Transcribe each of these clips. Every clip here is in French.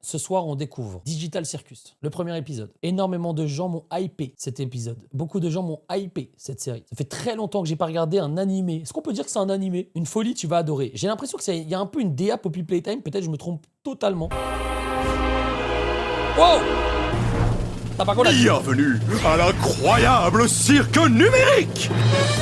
Ce soir, on découvre Digital Circus, le premier épisode. Énormément de gens m'ont hypé cet épisode. Beaucoup de gens m'ont hypé cette série. Ça fait très longtemps que j'ai pas regardé un animé. Est-ce qu'on peut dire que c'est un animé? Une folie, tu vas adorer. J'ai l'impression qu'il y a un peu une DA Poppy Playtime. Peut-être je me trompe totalement. Wow! Bienvenue à l'incroyable cirque numérique.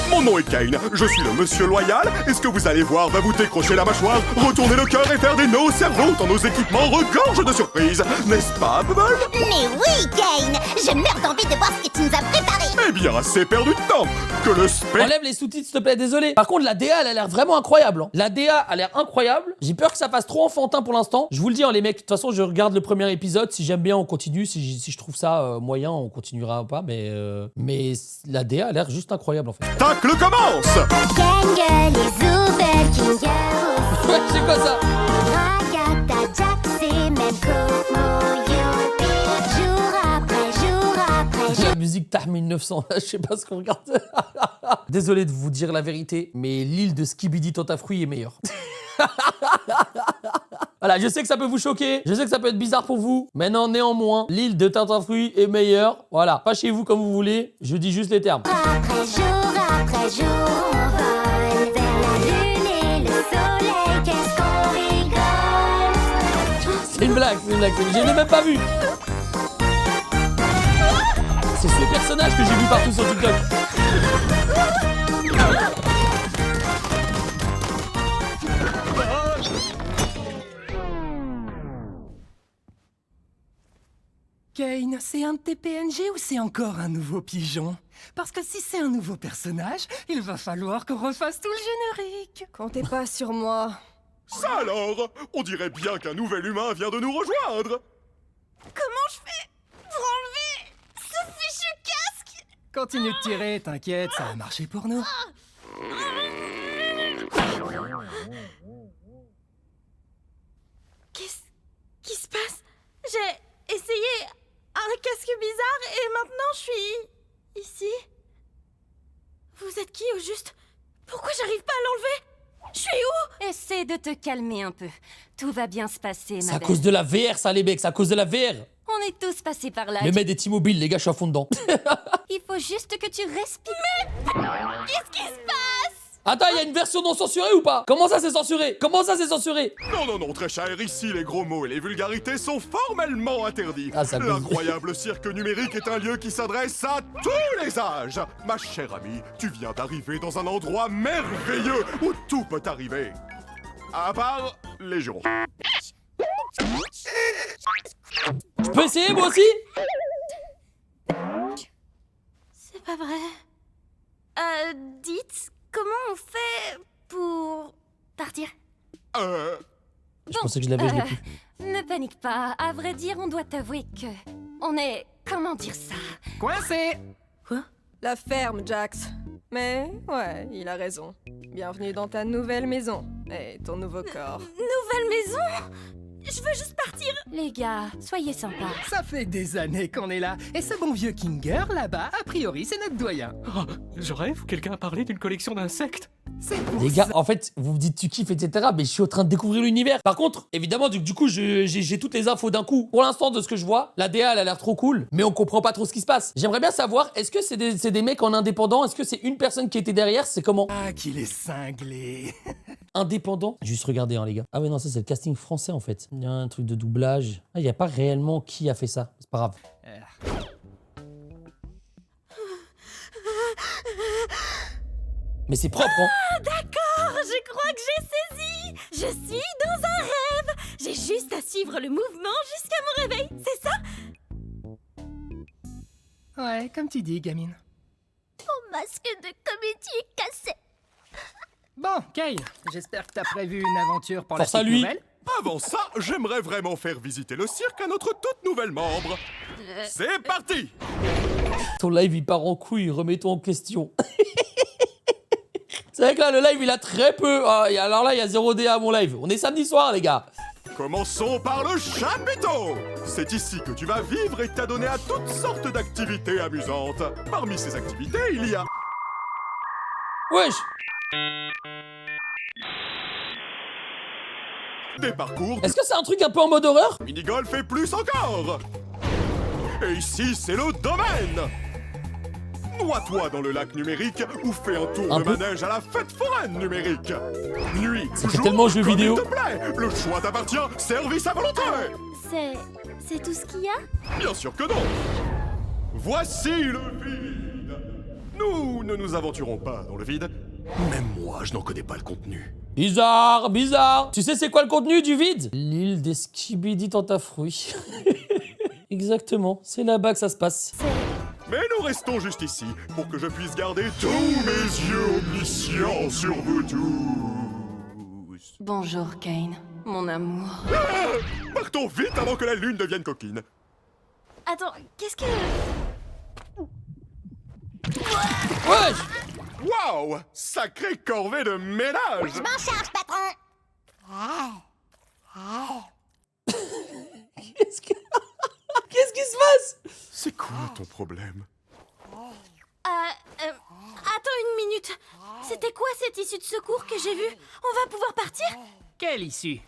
Mon nom est Kane, je suis le monsieur loyal, et ce que vous allez voir va vous décrocher la mâchoire, retourner le cœur et faire des nœuds au cerveau tant nos équipements regorgent de surprises. N'est-ce pas, Bubble? Mais oui, Kane! Je meurs d'envie de voir ce que tu nous as préparé! Eh bien, assez perdu de temps que le spectacle... Enlève les sous-titres, s'il te plaît, désolé. Par contre, la DA, elle a l'air vraiment incroyable. La DA a l'air incroyable. J'ai peur que ça fasse trop enfantin pour l'instant. Je vous le dis, les mecs, de toute façon, je regarde le premier épisode. Si j'aime bien, on continue. Si je trouve ça moyen, on continuera ou pas. Mais la DA a l'air juste incroyable, en fait. Tacle commence. Jungle et Zoubel, Kinger Ouais, c'est quoi ça? Ragata, Jax et même Cosmo, Youpi. Jour après, La musique TAR 1900, je sais pas ce qu'on regarde. Désolé de vous dire la vérité, mais l'île de Skibidi Tentafruit est meilleure. Voilà, je sais que ça peut vous choquer, je sais que ça peut être bizarre pour vous, mais non, néanmoins, l'île de Tentafruit est meilleure. Voilà, fâchez-vous comme vous voulez, je dis juste les termes. après jour, on vole vers la lune et le soleil. Qu'est-ce qu'on rigole! C'est une blague, je l'ai même pas vu. C'est ce personnage que j'ai vu partout sur TikTok. Kane, c'est un de tes PNG ou c'est encore un nouveau pigeon? Parce que si c'est un nouveau personnage, il va falloir qu'on refasse tout le générique. Comptez pas sur moi. Ça alors, on dirait bien qu'un nouvel humain vient de nous rejoindre. Comment je fais pour enlever ce fichu casque? Continue de tirer, t'inquiète, ça va marcher pour nous. Qu'est-ce qui se passe? J'ai essayé un casque bizarre et maintenant je suis ici. Vous êtes qui au juste? Pourquoi j'arrive pas à l'enlever? Je suis où? Essaie de te calmer un peu. Tout va bien se passer, C'est ma à belle. cause de la VR, ça, les mecs, c'est à cause de la VR. On est tous passés par là. Le mec des T-Mobile, les gars, je suis à fond dedans. Il faut juste que tu respires. Qu'est-ce qui se passe? Attends, il y a une version non censurée ou pas? Comment ça c'est censuré? Comment ça c'est censuré? Non, très cher, ici les gros mots et les vulgarités sont formellement interdits. Ah, ça L'incroyable cirque numérique est un lieu qui s'adresse à tous les âges. Ma chère amie, tu viens d'arriver dans un endroit merveilleux où tout peut arriver. À part les jours. Je peux essayer moi aussi? C'est pas vrai. Dites, comment on fait pour partir? Je pensais que je l'avais, je l'ai plus. Ne panique pas. À vrai dire, on doit t'avouer que... On est... Comment dire ça? Coincé! La ferme, Jax. Mais, ouais, il a raison. Bienvenue dans ta nouvelle maison et ton nouveau corps. Nouvelle maison? Je veux juste partir. Les gars, soyez sympas. Ça fait des années qu'on est là, et ce bon vieux Kinger, là-bas, a priori, c'est notre doyen. Oh, je rêve, quelqu'un a parlé d'une collection d'insectes. C'est pour Les gars, ça. en fait, vous me dites tu kiffes, etc. Mais je suis en train de découvrir l'univers. Par contre, évidemment, du coup, j'ai toutes les infos d'un coup. Pour l'instant, de ce que je vois, la DA, elle a l'air trop cool, mais on comprend pas trop ce qui se passe. J'aimerais bien savoir, est-ce que c'est des mecs en indépendant? Est-ce que c'est une personne qui était derrière? C'est comment? Ah, qu'il est cinglé. Indépendant? Juste regardez, hein, les gars. Ah ouais, non, ça, c'est le casting français, en fait. Il y a un truc de doublage. Ah, il y a pas réellement qui a fait ça. C'est pas grave. Mais c'est propre, hein? D'accord, je crois que j'ai saisi. Je suis dans un rêve. J'ai juste à suivre le mouvement jusqu'à mon réveil, c'est ça? Ouais, comme tu dis, gamine. Mon masque de comédie est cassé. Bon, Kane, j'espère que t'as prévu une aventure pour Force la à petite lui. nouvelle. Avant ça, j'aimerais vraiment faire visiter le cirque à notre toute nouvelle membre. C'est parti! Ton live, il part en couille. Remets-toi en question. C'est vrai que là, le live, il a très peu. Ah, alors là, il y a 0 DA à mon live. On est samedi soir, les gars. Commençons par le chapiteau. C'est ici que tu vas vivre et t'adonner à toutes sortes d'activités amusantes. Parmi ces activités, il y a... Wesh. des parcours, Est-ce que c'est un truc un peu en mode horreur? du mini-golf et plus encore. Et ici, c'est le domaine. Noie-toi dans le lac numérique ou fais un tour Un de peu. manège à la fête foraine numérique. Nuit, Ça fait jour, tellement jeu comme vidéo. il te plaît. Le choix t'appartient, service à volonté. C'est tout ce qu'il y a? Bien sûr que non. Voici le vide. Nous ne nous aventurons pas dans le vide. Même moi, je n'en connais pas le contenu. Bizarre, bizarre. Tu sais c'est quoi le contenu du vide? L'île des skibidi tentafruits. Exactement, c'est là-bas que ça se passe. Mais nous restons juste ici pour que je puisse garder tous mes yeux omniscients sur vous tous. Bonjour, Kane, mon amour. Partons vite avant que la lune devienne coquine. Attends, qu'est-ce que... Wesh! Waouh! Sacrée corvée de ménage! Je m'en charge, patron. Qu'est-ce que... Qu'est-ce qui se passe? C'est quoi ton problème? Attends une minute. C'était quoi cette issue de secours que j'ai vue? On va pouvoir partir? Quelle issue?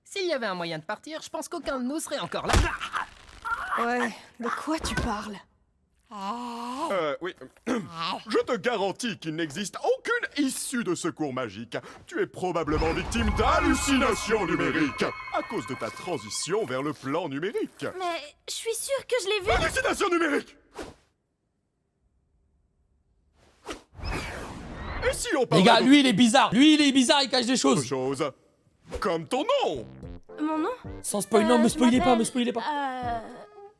S'il y avait un moyen de partir, je pense qu'aucun de nous serait encore là. Ouais, de quoi tu parles? Oui. Je te garantis qu'il n'existe aucune issue de secours magique. Tu es probablement victime d'hallucinations numériques à cause de ta transition vers le plan numérique. Mais je suis sûre que je l'ai vue. Hallucination numérique! Et si on Les parlait gars, d'autre lui il est bizarre. Lui il est bizarre, il cache des choses. chose? Comme ton nom! Mon nom? Sans spoil, non, me je spoilez pas, m'appelle, me spoilez pas.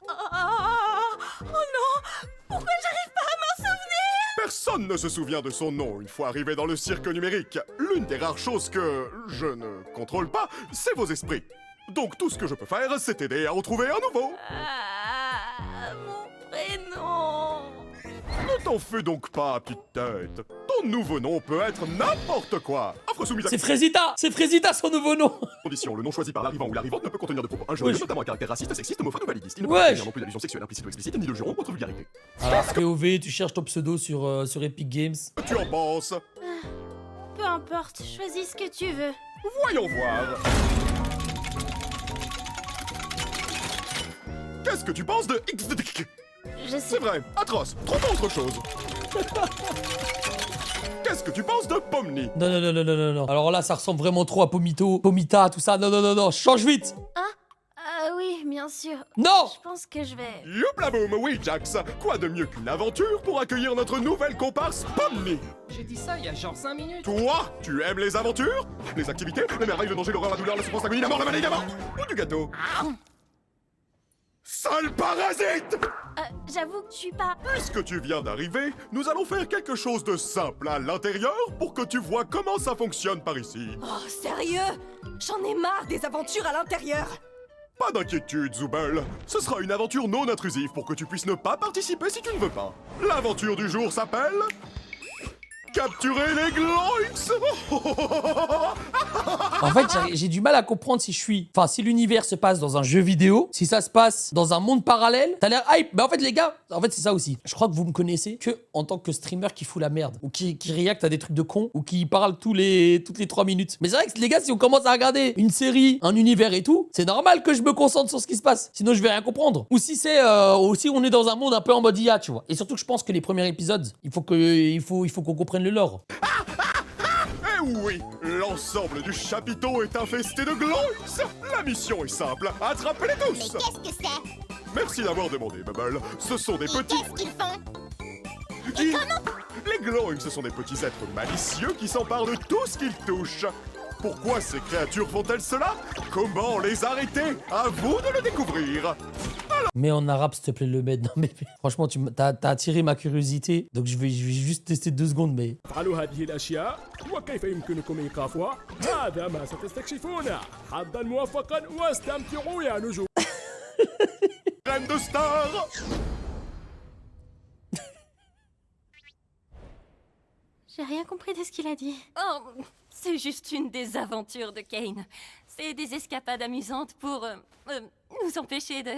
Oh non! Pourquoi j'arrive pas à m'en souvenir? Personne ne se souvient de son nom une fois arrivé dans le cirque numérique. L'une des rares choses que je ne contrôle pas, c'est vos esprits. Donc tout ce que je peux faire, c'est t'aider à en trouver un nouveau. Mon prénom... Ne t'en fais donc pas, petite tête. Ton nouveau nom peut être n'importe quoi. Offre soumise à C'est Frésita son nouveau nom. condition. Le nom choisi par l'arrivant ou l'arrivante ne peut contenir de propos injurieux, Wesh. notamment à caractère raciste, sexiste, homophobe ou validiste. Il ne peut Wesh. contenir non plus d'allusion sexuelle implicite ou explicite, ni de juron ou autre vulgarité. Alors POV, tu cherches ton pseudo sur Epic Games. Tu en penses? Peu importe, choisis ce que tu veux. Voyons voir. Qu'est-ce que tu penses de XDDK? Je sais... C'est vrai, atroce, trop pas autre chose. Qu'est-ce que tu penses de Pomni? Non, non, non, non, non, non, non. Alors là, ça ressemble vraiment trop à Pomito, Pomita, tout ça. Non, non, non, non, change vite. oui, bien sûr. Non. Je pense que je vais... Youpla boum, oui Jax. Quoi de mieux qu'une aventure pour accueillir notre nouvelle comparse Pomni? J'ai dit ça il y a genre 5 minutes. Toi, tu aimes les aventures? Les activités? Les merveilles, le danger, l'horreur, la douleur, la souffrance, l'agonie, la mort, la maladie, la mort? Ou du gâteau? Sale parasite! J'avoue que je suis pas... Puisque tu viens d'arriver, nous allons faire quelque chose de simple à l'intérieur pour que tu vois comment ça fonctionne par ici. Oh, sérieux? J'en ai marre des aventures à l'intérieur. Pas d'inquiétude, Zoubel. Ce sera une aventure non intrusive pour que tu puisses ne pas participer si tu ne veux pas. L'aventure du jour s'appelle... Capturer les Gloinks. En fait, j'ai du mal à comprendre si je suis... Enfin, si l'univers se passe dans un jeu vidéo, si ça se passe dans un monde parallèle, t'as l'air hype. Mais en fait, les gars, en fait, c'est ça aussi. Je crois que vous me connaissez que en tant que streamer qui fout la merde, ou qui react à des trucs de con, ou qui parle toutes les 3 minutes. Mais c'est vrai que les gars, si on commence à regarder une série, un univers et tout, c'est normal que je me concentre sur ce qui se passe. Sinon, je vais rien comprendre. Ou si c'est... aussi on est dans un monde un peu en mode IA, tu vois. Et surtout que je pense que les premiers épisodes, il faut qu'on comprenne le lore. Eh oui, l'ensemble du chapiteau est infesté de Gloinks. La mission est simple, attrapez-les tous. Qu'est-ce que c'est? Merci d'avoir demandé, Bubble. Ce sont des petits... Qu'est-ce qu'ils font? Les Gloinks, ce sont des petits êtres malicieux qui s'emparent de tout ce qu'ils touchent. Pourquoi ces créatures font-elles cela? Comment les arrêter? À vous de le découvrir. Mais en arabe, s'il te plaît, le mettre. Non, mais franchement, t'as attiré ma curiosité. Donc, je vais juste tester 2 secondes, mais... افعلوا هذه الأشياء وكيف يمكنكم إيقافها؟ هذا ما ستستكشفونه. حظا موفقا واستمتعوا يا نجوم. Reine de star. J'ai rien compris de ce qu'il a dit. Oh, c'est juste une des aventures de Kane. C'est des escapades amusantes pour nous empêcher de...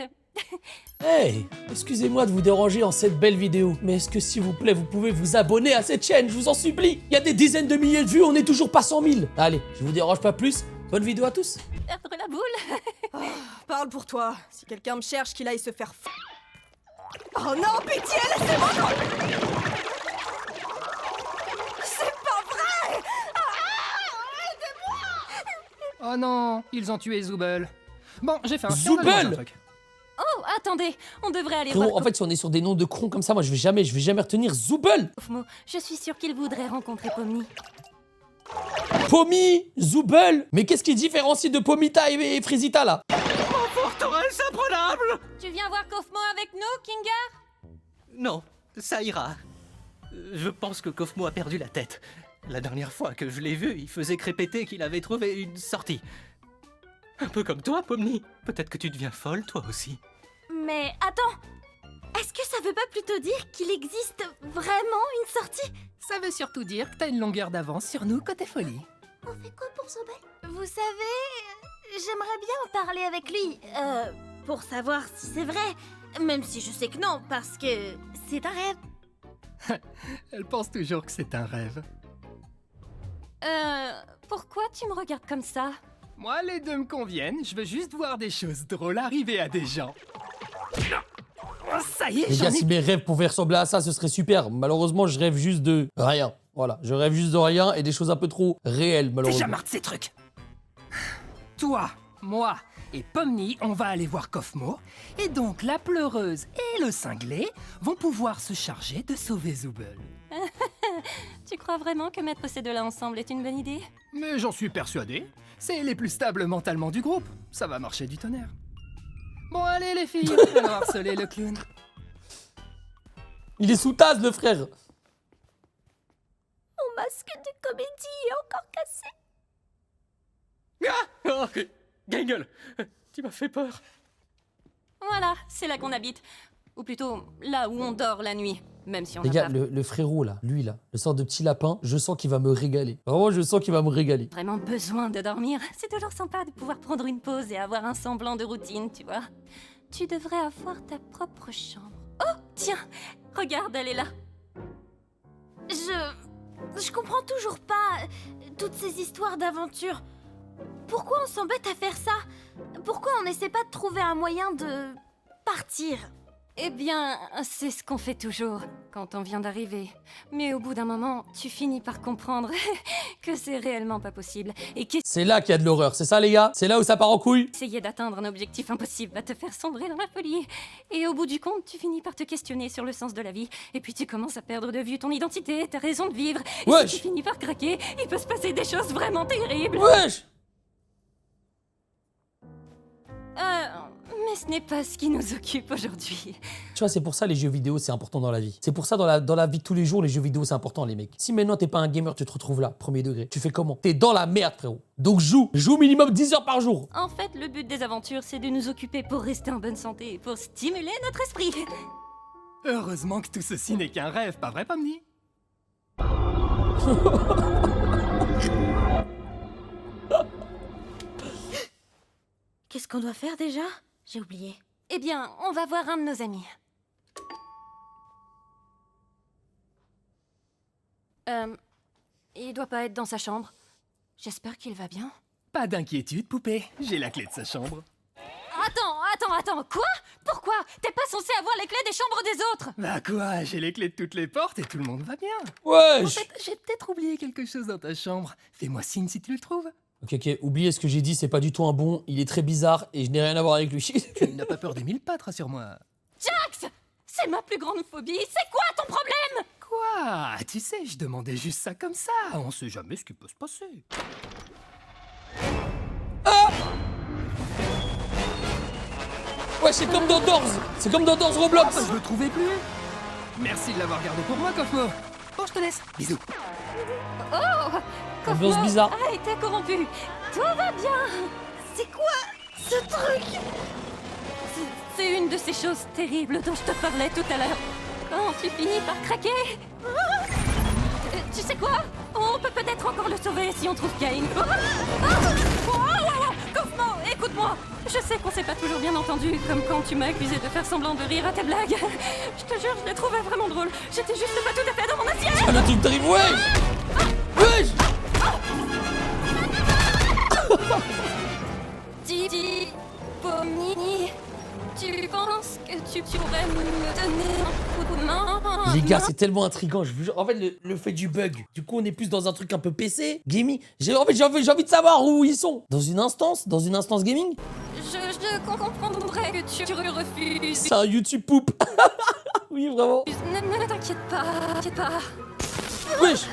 Hey, excusez-moi de vous déranger en cette belle vidéo, mais est-ce que s'il vous plaît, vous pouvez vous abonner à cette chaîne, je vous en supplie. Il y a des dizaines de milliers de vues, on n'est toujours pas 100 000. Allez, je vous dérange pas plus, Bonne vidéo à tous. Perdre la boule. Parle pour toi. Si quelqu'un me cherche, qu'il aille se faire Oh non, pitié, laissez-moi. C'est pas vrai. Oh non, ils ont tué Zooble. Bon, j'ai fait un Zooble. truc. Oh, attendez, on devrait aller Frérot, voir en fait, si on est sur des noms de cons comme ça, moi je vais jamais retenir Zooble. Kofmo. Je suis sûre qu'il voudrait rencontrer Pomni. Pommy, Zooble. Mais qu'est-ce qui différencie de Pomita et Frisita là? Forteresse imprenable! Tu viens voir Kofmo avec nous, Kinga? Non, ça ira. Je pense que Kofmo a perdu la tête. La dernière fois que je l'ai vu, il faisait crépéter qu'il avait trouvé une sortie. Un peu comme toi, Pomni. Peut-être que tu deviens folle, toi aussi. Mais attends, est-ce que ça veut pas plutôt dire qu'il existe vraiment une sortie? Ça veut surtout dire que t'as une longueur d'avance sur nous côté folie. On fait quoi pour Zooble? Vous savez, j'aimerais bien en parler avec lui, pour savoir si c'est vrai. Même si je sais que non, parce que c'est un rêve. Elle pense toujours que c'est un rêve. Pourquoi tu me regardes comme ça? Moi, les deux me conviennent. Je veux juste voir des choses drôles arriver à des gens. Oh, ça y est, Les j'en gars, ai... si mes rêves pouvaient ressembler à ça, ce serait super. Malheureusement, je rêve juste de rien. Voilà, je rêve juste de rien et des choses un peu trop réelles, Déjà malheureusement. marre de ces trucs. Toi, moi et Pomni, on va aller voir Kofmo. Et donc, la pleureuse et le cinglé vont pouvoir se charger de sauver Zooble. Tu crois vraiment que mettre ces deux-là ensemble est une bonne idée? Mais j'en suis persuadé. C'est les plus stables mentalement du groupe. Ça va marcher du tonnerre. Bon, allez les filles, allons harceler le clown. Il est sous tasse, le frère. Mon masque de comédie est encore cassé. Oh, Gangle, tu m'as fait peur. Voilà, c'est là qu'on habite. Ou plutôt, là où on dort la nuit. Même si on Les n'a gars, pas le frérot là, lui là, le sort de petit lapin, je sens qu'il va me régaler. Vraiment, je sens qu'il va me régaler. vraiment besoin de dormir. C'est toujours sympa de pouvoir prendre une pause et avoir un semblant de routine, tu vois. Tu devrais avoir ta propre chambre. Oh, tiens, regarde, elle est là. Je comprends toujours pas toutes ces histoires d'aventure. Pourquoi on s'embête à faire ça? Pourquoi on n'essaie pas de trouver un moyen de partir? Eh bien, c'est ce qu'on fait toujours quand on vient d'arriver. Mais au bout d'un moment, tu finis par comprendre que c'est réellement pas possible. Et C'est là qu'il y a de l'horreur, c'est ça les gars? C'est là où ça part en couille? qu'essayer d'atteindre un objectif impossible va te faire sombrer dans la folie. Et au bout du compte, tu finis par te questionner sur le sens de la vie. Et puis tu commences à perdre de vue ton identité, ta raison de vivre. Et Wesh. si tu finis par craquer, il peut se passer des choses vraiment terribles. Wesh! Mais ce n'est pas ce qui nous occupe aujourd'hui. Tu vois, c'est pour ça les jeux vidéo, c'est important dans la vie. C'est pour ça dans la vie de tous les jours, les jeux vidéo, c'est important, les mecs. Si maintenant t'es pas un gamer, tu te retrouves là, premier degré, tu fais comment? T'es dans la merde, frérot. Donc joue minimum 10 heures par jour. En fait, le but des aventures, c'est de nous occuper pour rester en bonne santé, pour stimuler notre esprit. Heureusement que tout ceci n'est qu'un rêve, pas vrai, Pomni? Qu'est-ce qu'on doit faire déjà? J'ai oublié. Eh bien, on va voir un de nos amis. Il doit pas être dans sa chambre. J'espère qu'il va bien. Pas d'inquiétude, poupée. J'ai la clé de sa chambre. Attends, quoi? Pourquoi? T'es pas censé avoir les clés des chambres des autres? Bah quoi, j'ai les clés de toutes les portes et tout le monde va bien. Wesh! En fait, j'ai peut-être oublié quelque chose dans ta chambre. Fais-moi signe si tu le trouves. Ok, oubliez ce que j'ai dit, c'est pas du tout un bon, il est très bizarre et je n'ai rien à voir avec lui. Tu n'as pas peur des 1000 pattes, rassure-moi. Jax! C'est ma plus grande phobie. C'est quoi ton problème? Quoi? Tu sais, je demandais juste ça comme ça. On sait jamais ce qui peut se passer. Ouais, c'est comme dans Doors. C'est comme dans Doors Roblox. Je le trouvais plus. Merci de l'avoir gardé pour moi, Kofmo. Bon, je te laisse. Bisous. Ambiance bizarre. A été corrompu. Tout va bien. C'est quoi ce truc? C'est une de ces choses terribles dont je te parlais tout à l'heure. Quand tu finis par craquer. Tu sais quoi? On peut peut-être encore le sauver si on trouve Cain. Kofmo, écoute-moi. Je sais qu'on s'est pas toujours bien entendu, comme quand tu m'as accusé de faire semblant de rire à tes blagues. Je te jure, je les trouvais vraiment drôles. J'étais juste pas tout à fait dans mon assiette. Ah, là, tu t'arrives, wesh! Wesh! Dis, Pomni, tu penses que tu pourrais me donner un coup de main? Les gars, c'est tellement intriguant. Je vous jure. En fait, le fait du bug. Du coup, on est plus dans un truc un peu PC, gaming. J'ai envie de savoir où ils sont. Dans une instance gaming. Je comprendrais que tu refuses. C'est un YouTube poupe. Oui, vraiment. Ne t'inquiète pas. Wesh.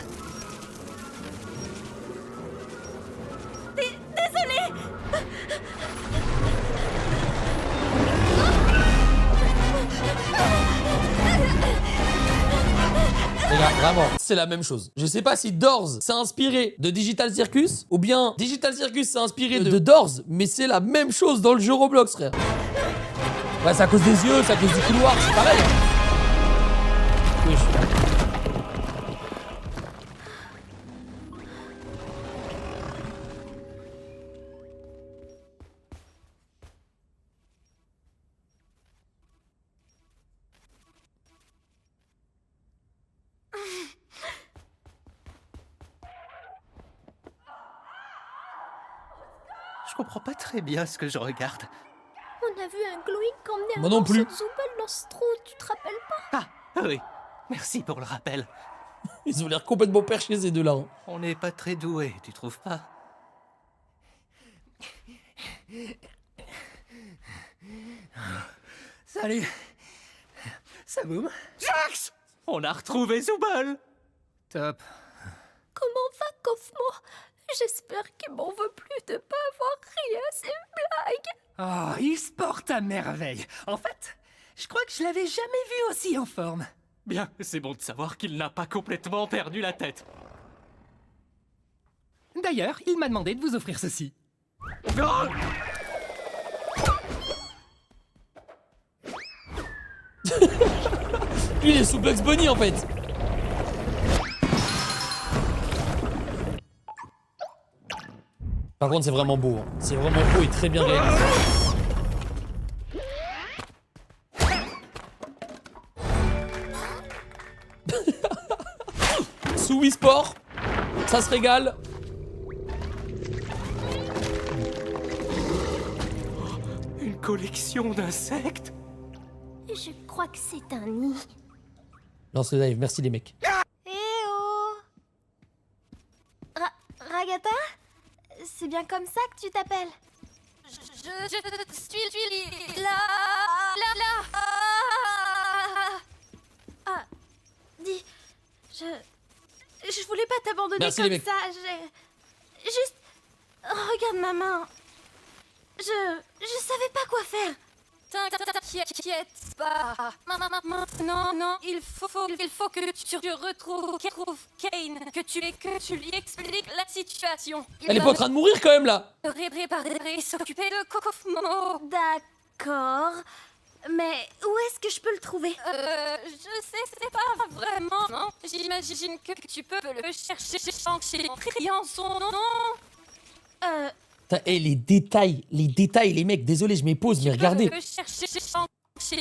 Désolée. Les gars, vraiment, c'est la même chose. Je sais pas si Doors s'est inspiré de Digital Circus ou bien Digital Circus s'est inspiré de Doors, mais c'est la même chose dans le jeu Roblox, frère. Ouais, c'est à cause des yeux, c'est à cause du couloir, c'est pareil. Hein. Wesh. Je comprends pas très bien ce que je regarde. On a vu un glowing emmener Moi un non morceau plus. de Zooble dans ce trou, tu te rappelles pas? Ah, oui. Merci pour le rappel. Ils ont l'air complètement perchés ces deux-là. Hein. On n'est pas très doués, tu trouves pas? Salut. Ça boum? Jax! On a retrouvé Zooble! Top. Comment va Kofmo? J'espère qu'il m'en veut plus de pas avoir ri à ses blagues. Oh, il se porte à merveille. En fait, je crois que je l'avais jamais vu aussi en forme. Bien, c'est bon de savoir qu'il n'a pas complètement perdu la tête. D'ailleurs, il m'a demandé de vous offrir ceci. Oh! Lui, il est sous Bugs Bunny en fait. Par contre, c'est vraiment beau. Hein. C'est vraiment beau et très bien réalisé. Sous Wii Sport, ça se régale. Une collection d'insectes? Je crois que c'est un nid. Lance le live, merci les mecs. Eh oh! Ragata? C'est bien comme ça que tu t'appelles? Je suis là. Ah, dis, je voulais pas t'abandonner Merci, les comme mecs. ça. J'ai juste, regarde ma main. Je savais pas quoi faire. T'inquiète pas. Maintenant, non, il faut que tu retrouves Kane, que tu lui expliques la situation. Elle est pas en train de mourir quand même là. Préparer, s'occuper de Kofmo. D'accord. Mais où est-ce que je peux le trouver? Je sais, c'est pas vraiment, non. J'imagine que tu peux le chercher en criant son nom. Putain, hey, les détails, les mecs, désolé, je m'épose, mais regardez. Le chercher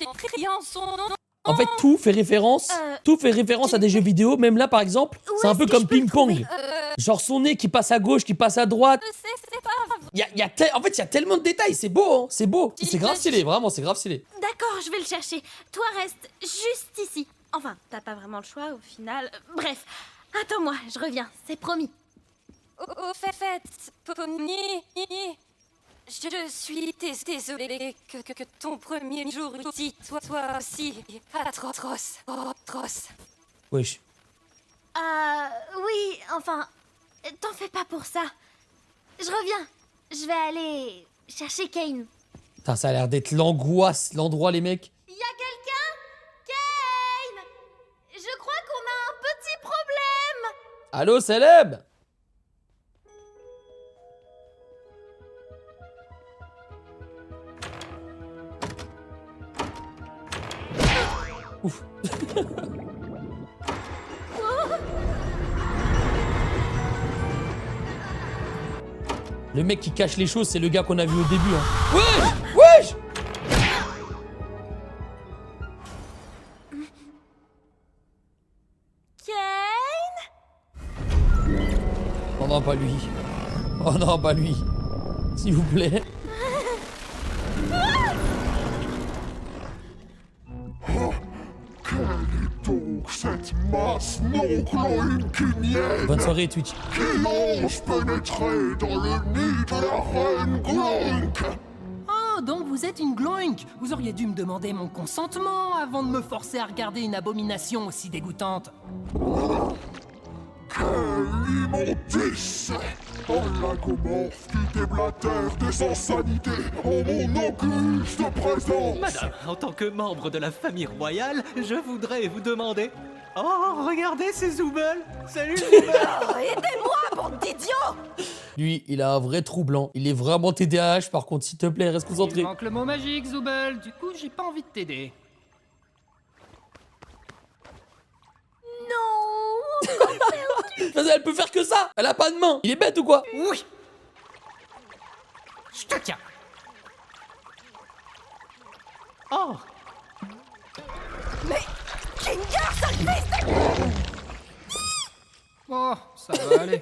en criant son nom. En fait, tout fait référence à des jeux vidéo. Même là, par exemple, c'est un est-ce peu que comme je peux le ping-pong. Genre son nez qui passe à gauche, qui passe à droite. Je sais, c'est pas En fait, il y a tellement de détails. C'est beau, hein, c'est beau. C'est grave stylé, vraiment, c'est grave stylé. D'accord, je vais le chercher. Toi, reste juste ici. Enfin, t'as pas vraiment le choix au final. Bref, attends-moi, je reviens, c'est promis. Au fait, Pomni, je suis désolée que ton premier jour ici, toi aussi, atroce. Wesh. Oui, enfin, t'en fais pas pour ça. Je reviens. Je vais aller chercher Kane. Putain, ça a l'air d'être l'angoisse, l'endroit, les mecs. Y a quelqu'un? Kane! Je crois qu'on a un petit problème. Allô, Célèbre? Ouf. Le mec qui cache les choses, c'est le gars qu'on a vu au début. Hein. Wesh! Kane? Oh non, pas lui. Oh non, pas lui. S'il vous plaît. Quelle est donc cette masse non-gloïnkinienne Bonne soirée, Twitch. qui ose pénétrer dans le nid de la reine Gloink? Oh, donc vous êtes une gloink. Vous auriez dû me demander mon consentement avant de me forcer à regarder une abomination aussi dégoûtante. Quelle immondice! Un lagomorphe qui déblatère des insanités en mon auguste présence! Madame, en tant que membre de la famille royale, je voudrais vous demander... Oh, regardez ces Zoobles! Salut Zoobles! Aidez-moi, bande d'idiots! Lui, il a un vrai trou blanc. Il est vraiment TDAH, par contre, s'il te plaît, reste Il concentré. manque le mot magique, Zooble. Du coup, j'ai pas envie de t'aider. Elle peut faire que ça. Elle a pas de main. Il est bête ou quoi? Oui! Je te tiens. Oh! Mais Kinger, sale Oh, ça va aller.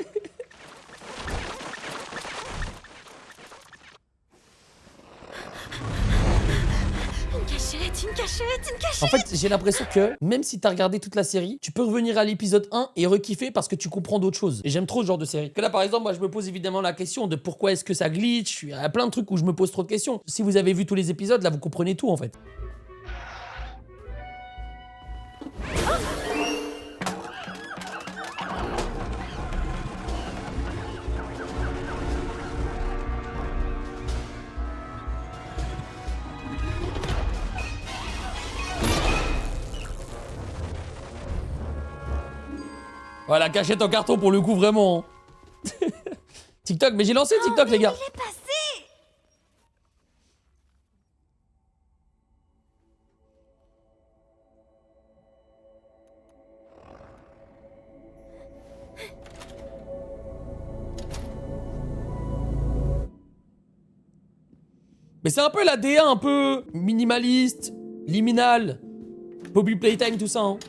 Une cachette, une cachette. En fait, j'ai l'impression que même si t'as regardé toute la série, tu peux revenir à l'épisode 1 et rekiffer parce que tu comprends d'autres choses. Et j'aime trop ce genre de série. Que là, par exemple, moi, je me pose évidemment la question de pourquoi est-ce que ça glitch. Il y a plein de trucs où je me pose trop de questions. Si vous avez vu tous les épisodes, là, vous comprenez tout en fait. Voilà, cachette en carton pour le coup, vraiment. TikTok, mais j'ai lancé TikTok, les gars. Il est passé. Mais c'est un peu la DA un peu minimaliste, liminal, Poppy Playtime, tout ça. Hein.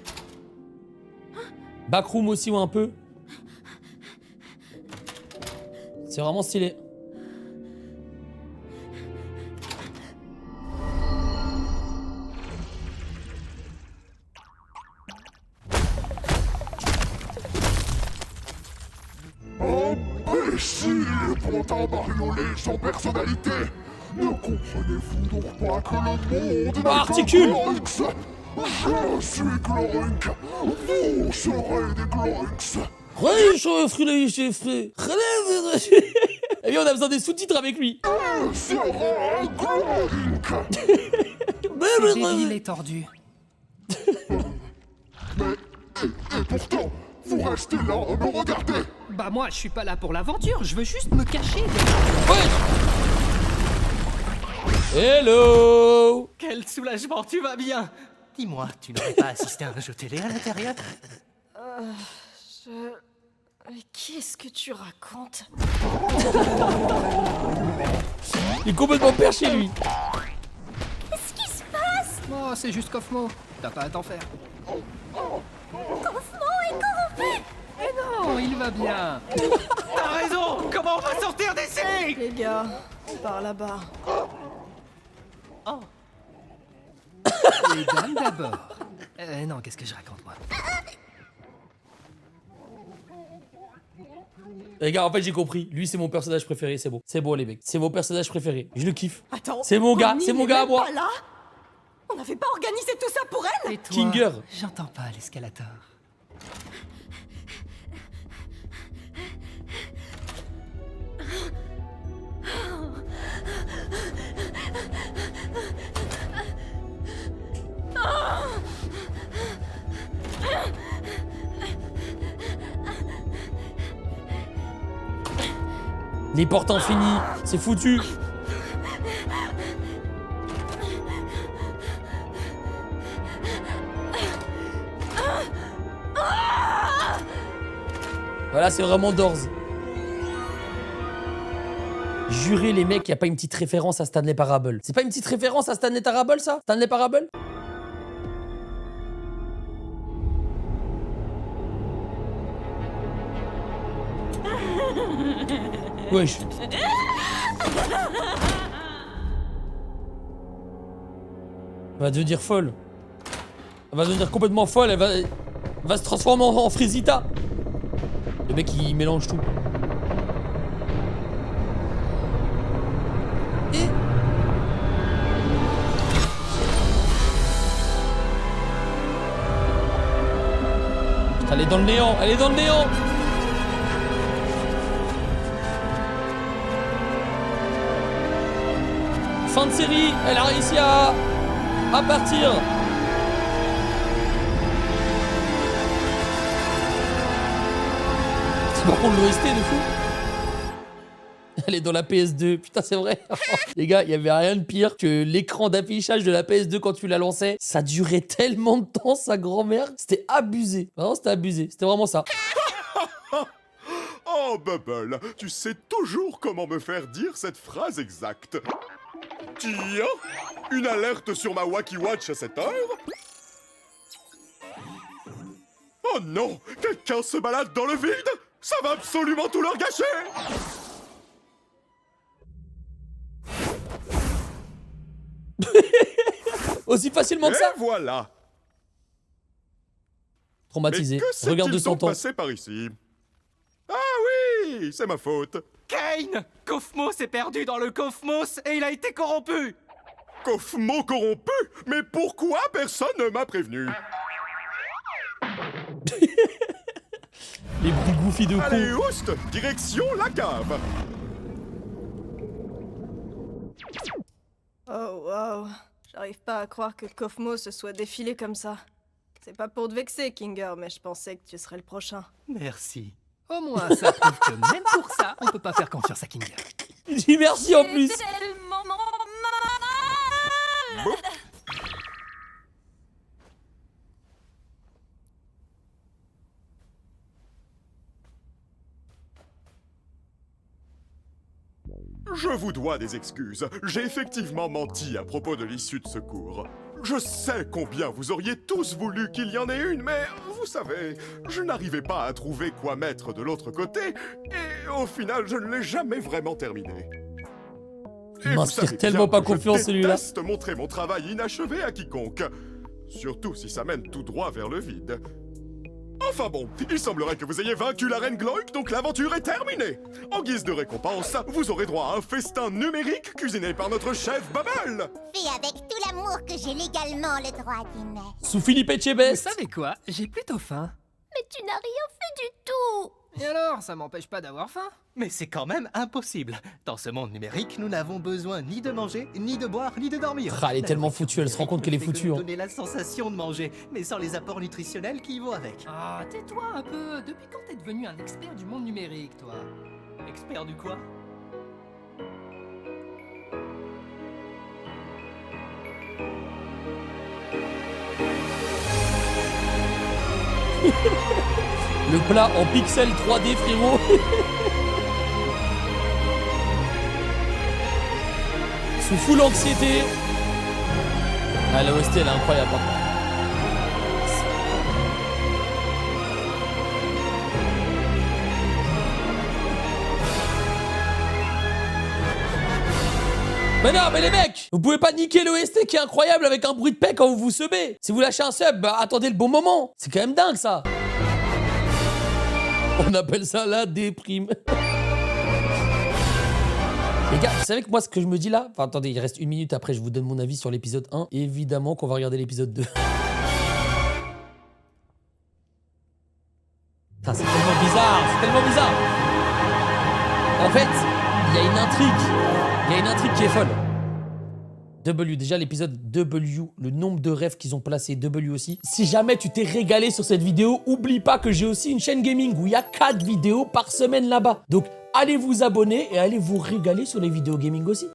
Backroom aussi, ou un peu. C'est vraiment stylé. Imbécile, pantin bariolé sans personnalité! Ne comprenez-vous donc pas que le monde Articule. Gloinks? Je suis Gloink! Vous serez des Gloinks! Et bien, on a besoin des sous-titres avec lui. Je serai un Gloink! C'est débile et tordu. Et pourtant, vous restez là à me regarder! Bah moi, je suis pas là pour l'aventure, je veux juste me cacher. Ouais. Hello. Quel soulagement, tu vas bien! Dis-moi, tu n'aurais pas assisté à un jeu télé à l'intérieur? Qu'est-ce que tu racontes? Il est complètement perché, lui. Qu'est-ce qui se passe? Oh, c'est juste Kofmo. T'as pas à t'en faire. Kaufman est corrompu. Eh non, il va bien. T'as raison! Comment on va sortir d'ici? Les gars, par là-bas. Oh! Les dames d'abord. Non, qu'est-ce que je raconte, moi? Les gars, en fait, j'ai compris. Lui, c'est mon personnage préféré, c'est bon. C'est bon, les mecs. C'est mon personnage préféré. Je le kiffe. Attends. C'est mon gars, Bonnie c'est mon n'est gars à même moi. pas là. On n'avait pas organisé tout ça pour elle? Et toi, Kinger. J'entends pas l'escalator. Les portes infinies, c'est foutu. Voilà, c'est vraiment Doors. Jurez les mecs, y a pas une petite référence à Stanley Parable. C'est pas une petite référence à Stanley Parable, ça? Stanley Parable? Wesh. Elle va devenir folle. Elle va devenir complètement folle, elle va se transformer en Frisita. Le mec il mélange tout. Et... Putain, elle est dans le néant, elle est dans le néant. Fin de série, elle a réussi à partir. C'est par contre l'OST de fou. Elle est dans la PS2, putain c'est vrai. Les gars, il y avait rien de pire que l'écran d'affichage de la PS2 quand tu la lançais. Ça durait tellement de temps, sa grand-mère. C'était abusé. Vraiment, c'était abusé. C'était vraiment ça. Oh, Bubble, tu sais toujours comment me faire dire cette phrase exacte. Tiens, une alerte sur ma Wacky Watch à cette heure? Oh non, quelqu'un se balade dans le vide? Ça va absolument tout leur gâcher! Aussi facilement que ça. Et voilà. Traumatisé. Mais que s'est-il Regarde de 100 donc ans. passé par ici? Ah oui, c'est ma faute. Kane! Kofmo s'est perdu dans le Kofmos et il a été corrompu! Kofmo corrompu? Mais pourquoi personne ne m'a prévenu? Les bruits goofy de Allez, con. oust, direction la cave. Oh wow, j'arrive pas à croire que Kofmo se soit défilé comme ça. C'est pas pour te vexer, Kinger, mais je pensais que tu serais le prochain. Merci. Au moins, ça prouve que même pour ça, on peut pas faire confiance à Kinger. Il dit merci en plus. Tellement mal. Je vous dois des excuses. J'ai effectivement menti à propos de l'issue de secours. Je sais combien vous auriez tous voulu qu'il y en ait une, mais vous savez, je n'arrivais pas à trouver quoi mettre de l'autre côté, et au final, je ne l'ai jamais vraiment terminé. Il Et vous m'inspire savez tellement bien pas que confiance, celui-là. Je déteste montrer mon travail inachevé à quiconque. Surtout si ça mène tout droit vers le vide. Enfin bon, il semblerait que vous ayez vaincu la reine Gloik, donc l'aventure est terminée. En guise de récompense, vous aurez droit à un festin numérique cuisiné par notre chef Bubble. Fais avec tout l'amour que j'ai légalement le droit d'aimer. Sous Philippe Vous Etchebest. savez quoi? J'ai plutôt faim. Mais tu n'as rien fait du tout. Et alors, ça m'empêche pas d'avoir faim? Mais c'est quand même impossible. Dans ce monde numérique, nous n'avons besoin ni de manger, ni de boire, ni de dormir. Ah, elle est La tellement nourriture foutue, elle se rend compte qu'elle est numérique ne fait foutue, que hein. nous donner la sensation de manger, mais sans les apports nutritionnels qui y vont avec. Ah, tais-toi un peu. Depuis quand t'es devenu un expert du monde numérique, toi? Expert du quoi? Le plat en pixel 3D, frérot. Sous full anxiété. Ah, la OST, elle est incroyable. Hein. Mais non, mais les mecs, vous pouvez pas niquer l'OST qui est incroyable avec un bruit de paix quand vous vous semez. Si vous lâchez un sub, bah attendez le bon moment. C'est quand même dingue ça. On appelle ça la déprime. Les gars, vous savez que moi ce que je me dis là, enfin attendez, il reste 1 minute après, je vous donne mon avis sur l'épisode 1. Évidemment qu'on va regarder l'épisode 2. Putain, c'est tellement bizarre, c'est tellement bizarre. En fait, il y a une intrigue. Il y a une intrigue qui est folle. W, déjà l'épisode W, le nombre de rêves qu'ils ont placé, W aussi. Si jamais tu t'es régalé sur cette vidéo, oublie pas que j'ai aussi une chaîne gaming où il y a 4 vidéos par semaine là-bas. Donc allez vous abonner et allez vous régaler sur les vidéos gaming aussi.